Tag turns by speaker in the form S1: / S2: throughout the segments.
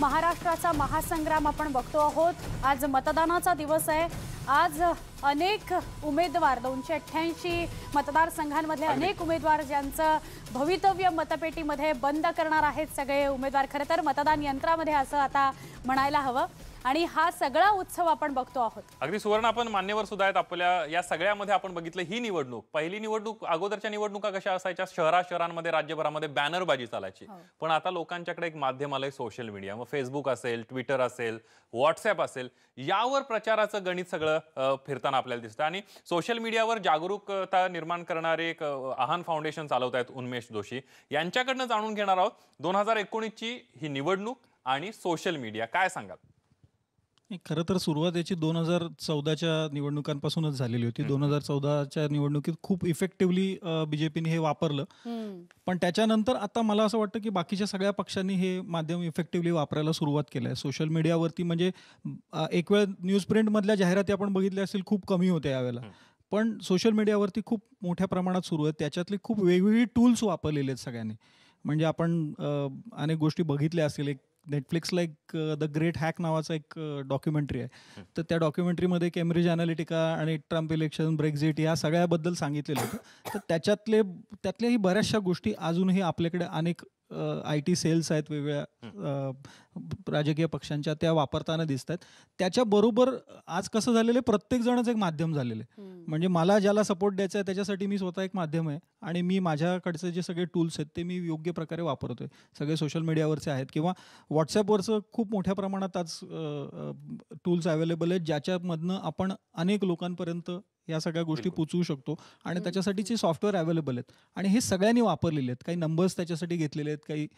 S1: महाराष्ट्राचा महासंग्राम आपण बघतो आहोत। आज मतदानाचा दिवस आहे। आज अनेक उमेदवार 288 मतदारसंघांमधले अनेक उमेदवार ज्यांचं भवितव्य मतपेटीमध्ये बंद करणार आहेत। सगळे उमेदवार खरं तर मतदान यंत्रामध्ये असं आता म्हणायला हवं आणि हा सगळा उत्सव आपण बघतो आहोत।
S2: अगदी सुवर्ण आपण मान्यवर सुद्धा आहेत आपल्या या सगळ्यामध्ये आपण बघितलं ही निवडणूक पहिली निवडणूक अगोदरच्या निवडणुका कशा असायच्या शहरांमध्ये राज्यभरामध्ये बॅनरबाजी चालायची पण आता लोकांच्याकडे एक माध्यम आलंय सोशल मीडिया मग फेसबुक असेल ट्विटर असेल व्हॉट्सअप असेल यावर प्रचाराचं गणित सगळं फिरताना आपल्याला दिसतं आणि सोशल मीडियावर जागरूकता निर्माण करणारे एक आहान फाउंडेशन चालवत आहेत उन्मेष जोशी यांच्याकडनं जाणून घेणार आहोत 2019 ची ही निवडणूक आणि सोशल मीडिया काय सांगाल।
S3: खरं तर सुरुवात याची 2014च्या निवडणुकांपासूनच झालेली होती। 2014च्या निवडणुकीत खूप इफेक्टिव्हली बीजेपीने हे वापरलं पण त्याच्यानंतर आता मला असं वाटतं की बाकीच्या सगळ्या पक्षांनी हे माध्यम इफेक्टिव्हली वापरायला सुरुवात केलं आहे। सोशल मीडियावरती म्हणजे एक वेळ न्यूज प्रिंटमधल्या जाहिराती आपण बघितल्या असतील खूप कमी होत्या यावेळेला पण सोशल मीडियावरती खूप मोठ्या प्रमाणात सुरू आहेत। त्याच्यातली खूप वेगवेगळी टूल्स वापरलेले आहेत सगळ्यांनी म्हणजे आपण अनेक गोष्टी बघितल्या असतील। एक नेटफ्लिक्सला एक द ग्रेट हॅक नावाचा एक डॉक्युमेंटरी आहे तर त्या डॉक्युमेंटरीमध्ये केम्ब्रिज अनालिटिका आणि ट्रम्प इलेक्शन ब्रेक्झिट या सगळ्याबद्दल सांगितलेलं होतं तर त्यातल्याही बऱ्याचशा गोष्टी अजूनही आपल्याकडे अनेक IT सेल्स आहेत वेगवेगळ्या राजकीय पक्षांच्या त्या वापरताना दिसत आहेत। त्याच्याबरोबर आज कसं झालेलं आहे प्रत्येक जणच एक माध्यम झालेलं आहे म्हणजे मला ज्याला सपोर्ट द्यायचा आहे त्याच्यासाठी मी स्वतः एक माध्यम आहे आणि मी माझ्याकडचे जे सगळे टूल्स आहेत ते मी योग्य प्रकारे वापरतोय। सगळे सोशल मीडियावरचे आहेत किंवा व्हॉट्सॲपवरचं खूप मोठ्या प्रमाणात आज टूल्स अवेलेबल आहेत ज्याच्यामधनं आपण अनेक लोकांपर्यंत या सगळ्या गोष्टी पोचवू शकतो आणि त्याच्यासाठीचे सॉफ्टवेअर अवेलेबल आहेत आणि हे सगळ्यांनी वापरलेले आहेत। काही नंबर्स त्याच्यासाठी घेतलेले आहेत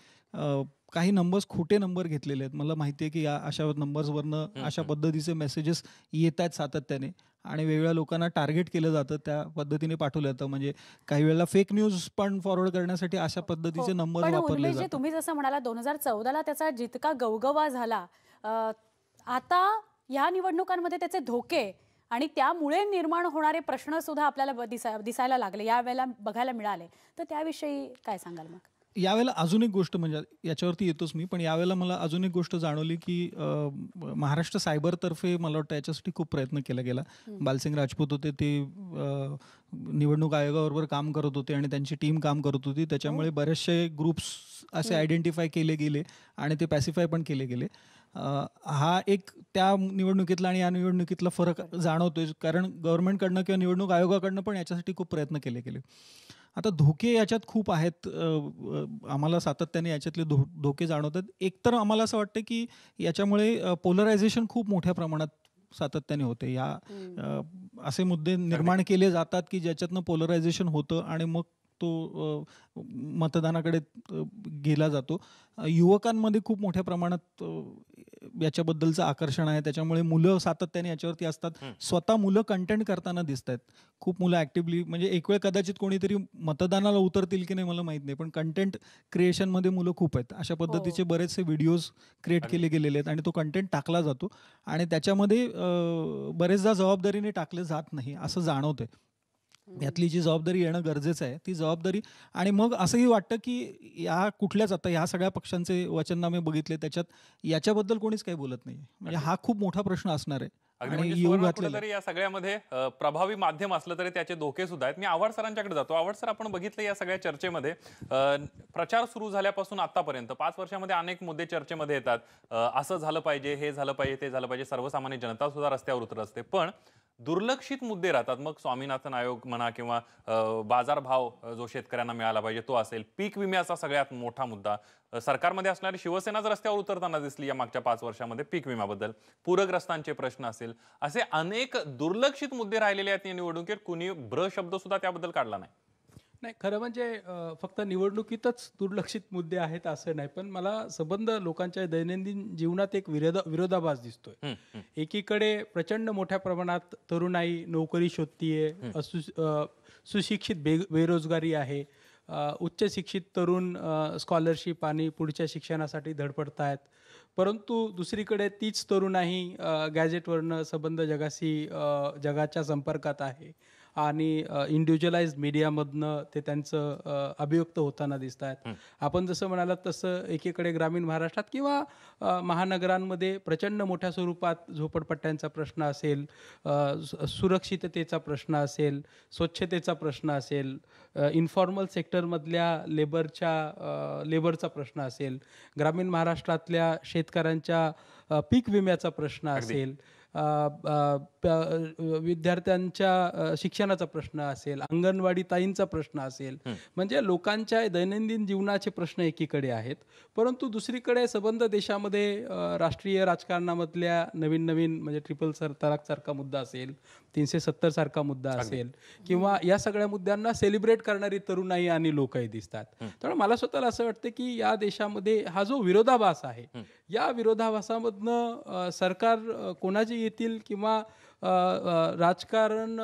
S3: काही नंबर्स खोटे नंबर घेतलेले आहेत। मला माहिती आहे की या अशा नंबर्सवरनं अशा पद्धतीचे मेसेजेस येत आहेत सातत्याने आणि वेगवेगळ्या लोकांना टार्गेट केलं जातं त्या पद्धतीने पाठवलं जातं म्हणजे काही वेळेला फेक न्यूज पण फॉरवर्ड करण्यासाठी अशा पद्धतीचे नंबर वापरले जातात।
S1: तुम्ही जसं म्हणाला 2014ला त्याचा जितका गवगवा झाला आता या निवडणुकांमध्ये त्याचे धोके आणि त्यामुळे निर्माण होणारे प्रश्न सुद्धा आपल्याला दिसायला लागले यावेळेला बघायला मिळाले तर त्याविषयी काय सांगाल मग।
S3: यावेळेला अजून एक गोष्ट म्हणजे याच्यावरती येतोच मी पण यावेळेला मला अजून एक गोष्ट जाणवली की महाराष्ट्र सायबरतर्फे मला वाटतं याच्यासाठी खूप प्रयत्न केला गेला। बालसिंग राजपूत होते ते निवडणूक आयोगाबरोबर काम करत होते आणि त्यांची टीम काम करत होती त्याच्यामुळे बरेचसे ग्रुप्स असे आयडेंटिफाय केले गेले आणि ते पॅसिफाय पण केले गेले। हा एक त्या निवडणुकीतला आणि या निवडणुकीतला फरक जाणवतोय कारण गव्हर्नमेंटकडनं किंवा निवडणूक आयोगाकडनं पण याच्यासाठी खूप प्रयत्न केले गेले। आता धोके याच्यात खूप आहेत आम्हाला सातत्याने याच्यातले धोके जाणवतात। एकतर आम्हाला असं वाटतं की याच्यामुळे पोलरायझेशन खूप मोठ्या प्रमाणात सातत्याने होते या असे मुद्दे निर्माण केले जातात की ज्याच्यातनं पोलरायझेशन होतं आणि मग तो मतदानाकडे गेला जातो। युवकांमध्ये खूप मोठ्या प्रमाणात याच्याबद्दलचं आकर्षण आहे त्याच्यामुळे मुलं सातत्याने याच्यावरती असतात। स्वतः मुलं कंटेंट करताना दिसत आहेत खूप मुलं ॲक्टिव्हली म्हणजे एक वेळ कदाचित कोणीतरी मतदानाला उतरतील की नाही मला माहीत नाही पण कंटेंट क्रिएशनमध्ये मुलं खूप आहेत। अशा पद्धतीचे बरेचसे व्हिडिओज क्रिएट केले गेलेले आहेत आणि तो कंटेंट टाकला जातो आणि त्याच्यामध्ये बरेचदा जबाबदारीने टाकले जात नाही असं जाणवतंय। यातली जी जबाबदारी येणं गरजेचं आहे ती जबाबदारी आणि मग असंही वाटतं की या कुठल्याच आता ह्या सगळ्या पक्षांचे वचननामे बघितले त्याच्यात याच्याबद्दल कोणीच काही बोलत नाही म्हणजे हा खूप मोठा प्रश्न असणार आहे।
S2: आणि या सगळ्यामध्ये प्रभावी माध्यम असलं तरी त्याचे धोके सुद्धा आहेत। मी आव्हाड सरांच्याकडे जातो। आव्हाड सर आपण बघितलं या सगळ्या चर्चेमध्ये प्रचार सुरू झाल्यापासून आतापर्यंत 5 वर्षामध्ये अनेक मुद्दे चर्चेमध्ये येतात असं झालं पाहिजे हे झालं पाहिजे ते झालं पाहिजे सर्वसामान्य जनता सुद्धा रस्त्यावर उतरत असते पण दुर्लक्षित मुद्दे राहतात मग स्वामीनाथन आयोग म्हणा किंवा बाजारभाव जो शेतकऱ्यांना मिळाला पाहिजे तो असेल पीक विम्याचा सगळ्यात मोठा मुद्दा सरकारमध्ये असणारी शिवसेनाच रस्त्यावर उतरताना दिसली या मागच्या 5 वर्षामध्ये पीक विम्याबद्दल पूरग्रस्तांचे प्रश्न असेल असे अनेक दुर्लक्षित मुद्दे राहिलेले आहेत। या निवडणुकीत कुणी ब्र शब्द सुद्धा त्याबद्दल काढला नाही।
S4: नाही खरं म्हणजे फक्त निवडणुकीतच दुर्लक्षित मुद्दे आहेत असं नाही पण मला संबंध लोकांच्या दैनंदिन जीवनात एक विरोधाभास दिसतोय। एकीकडे प्रचंड मोठ्या प्रमाणात तरुणाई नोकरी शोधतीये सुशिक्षित बेरोजगारी आहे उच्च शिक्षित तरुण स्कॉलरशिप आणि पुढच्या शिक्षणासाठी धडपडत आहेत परंतु दुसरीकडे तीच तरुणाई गॅजेटवरनं संबंध जगाच्या संपर्कात आहे आणि इंडिव्हिज्युअलाइज मीडियामधनं ते त्यांचं अभिव्यक्त होताना दिसत आहेत. आपण जसं म्हणालात तसं एकीकडे ग्रामीण महाराष्ट्रात किंवा महानगरांमध्ये प्रचंड मोठ्या स्वरूपात झोपडपट्ट्यांचा प्रश्न असेल, सुरक्षिततेचा प्रश्न असेल, स्वच्छतेचा प्रश्न असेल, इन्फॉर्मल सेक्टरमधल्या लेबरचा प्रश्न असेल, ग्रामीण महाराष्ट्रातल्या शेतकऱ्यांच्या पीक विम्याचा प्रश्न असेल, विद्यार्थ्यांच्या शिक्षणाचा प्रश्न असेल, अंगणवाडी ताईंचा प्रश्न असेल, म्हणजे लोकांच्या दैनंदिन जीवनाचे प्रश्न एकीकडे आहेत. परंतु दुसरीकडे संबंध देशामध्ये राष्ट्रीय राजकारणामधल्या नवीन नवीन म्हणजे ट्रिपल तलाक सारखा मुद्दा असेल, 370 सारखा मुद्दा असेल, किंवा या सगळ्या मुद्द्यांना सेलिब्रेट करणारी तरुणाई आणि लोकही दिसतात. त्यामुळे मला स्वतःला असं वाटतं की या देशामध्ये हा जो विरोधाभास आहे, या विरोधाभासामधनं सरकार कोणाची येतील किंवा राजकारण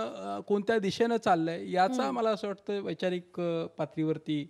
S4: कोणत्या दिशेनं चाललंय याचा मला असं वाटतं वैचारिक पातळीवरती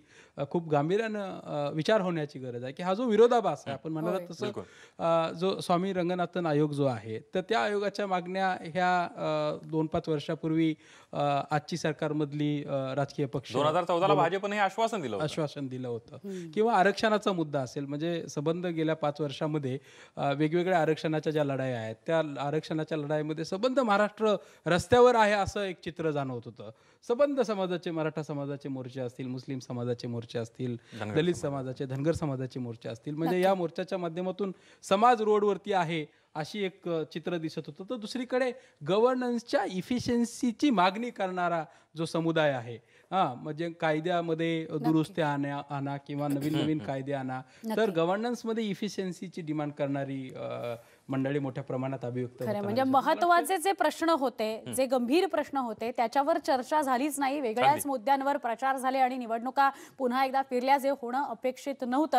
S4: खूप गांभीर्यानं विचार होण्याची गरज आहे. की हा जो विरोधाभास आहे, आपण म्हणाला तसं जो स्वामी रंगनाथन आयोग जो आहे, तर त्या आयोगाच्या मागण्या ह्या 2-5 वर्षापूर्वी आजची सरकारमधली राजकीय पक्ष
S2: 2014ला भाजपने हे आश्वासन दिलं
S4: होतं. किंवा आरक्षणाचा मुद्दा असेल, म्हणजे संबंध गेल्या 5 वर्षामध्ये वेगवेगळ्या आरक्षणाच्या ज्या लढाई आहेत, त्या आरक्षणाच्या लढाईमध्ये संबंध महाराष्ट्र रस्त्यावर आहे असं एक चित्र जाणवत होतं. संबंध समाजाचे, मराठा समाजाचे मोर्चे असतील, मुस्लिम समाजाचे मोर्चे असतील, दलित समाजाचे, धनगर समाजाचे मोर्चे असतील, म्हणजे या मोर्चाच्या माध्यमातून समाज रोडवरती आहे अशी एक चित्र दिसत होतं. तर दुसरीकडे गव्हर्नन्सच्या इफिशियन्सीची मागणी करणारा जो समुदाय आहे, म्हणजे कायद्यामध्ये दुरुस्त्या आणा किंवा नवीन नवीन कायदे आणा, तर गव्हर्नन्समध्ये इफिशियन्सीची डिमांड करणारी मंडळी मोठ्या प्रमाणात अभिव्यक्त होतात.
S1: म्हणजे महत्त्वाचे जे प्रश्न होते, जे गंभीर प्रश्न होते, त्याच्यावर चर्चा झालीच नाही. वेगळ्याच मुद्द्यांवर प्रचार झाले आणि निवडणुका पुन्हा एकदा फिरल्या, जे होणं अपेक्षित नव्हतं.